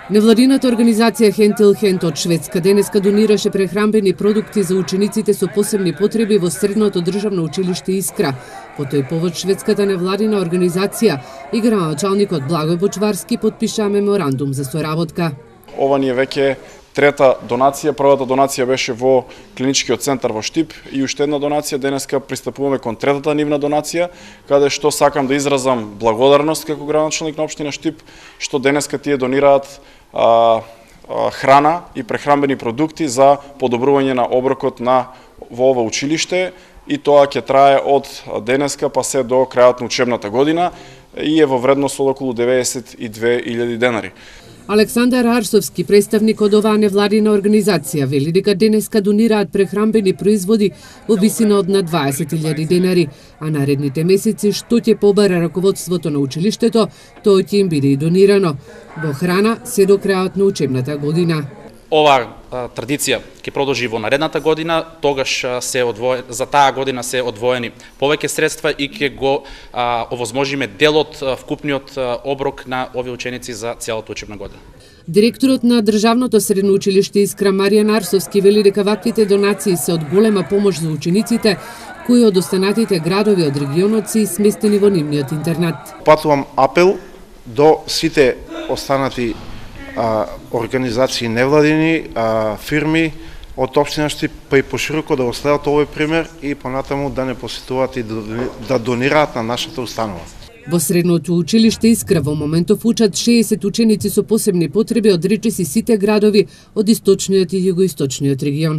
Невладината организација Hand till Hand од Шведска денеска донираше прехранбени продукти за учениците со посебни потреби во Средното државно училиште Искра. По тој повод шведската невладина организација и градоначалникот Благој Бочварски потпиша меморандум за соработка. Ова ни е веќе трета донација. Првата донација беше во клиничкиот центар во Штип и уште една донација. Денеска пристапуваме кон третата нивна донација, каде што сакам да изразам благодарност како градоначалник на општина Штип, што денеска тие донираат храна и прехранбени продукти за подобрување на оброкот во ова училиште, и тоа ќе трае од денеска па се до крајот на учебната година и е во вредност од околу 92.000 денари. Александар Арсовски, представник од оваа невладина организација, вели дека денеска донираат прехранбени производи во висина од над 20.000 денари, а наредните месеци што ќе побара раководството на училиштето, тоа ќе им биде и донирано во храна се до крајот на учебната година. Ова традиција ќе продолжи во наредната година, тогаш за таа година се одвоени повеќе средства и ќе го овозможиме дел од вкупниот оброк на овие ученици за целата учебна година. Директорот на Државното средно училиште Искра Маријан Арсовски вели дека ваквите донации се од голема помош за учениците кои од останатите градови од регионот се сместени во нивниот интернат. Патувам апел до сите останати организации невладини, фирми од општина Штип, па и пошироко да го следат овој пример и понатаму да не посетуваат и да донираат на нашата установа. Во Средното училиште Искра во моментов учат 60 ученици со посебни потреби од речиси сите градови од источниот и југоисточниот регион.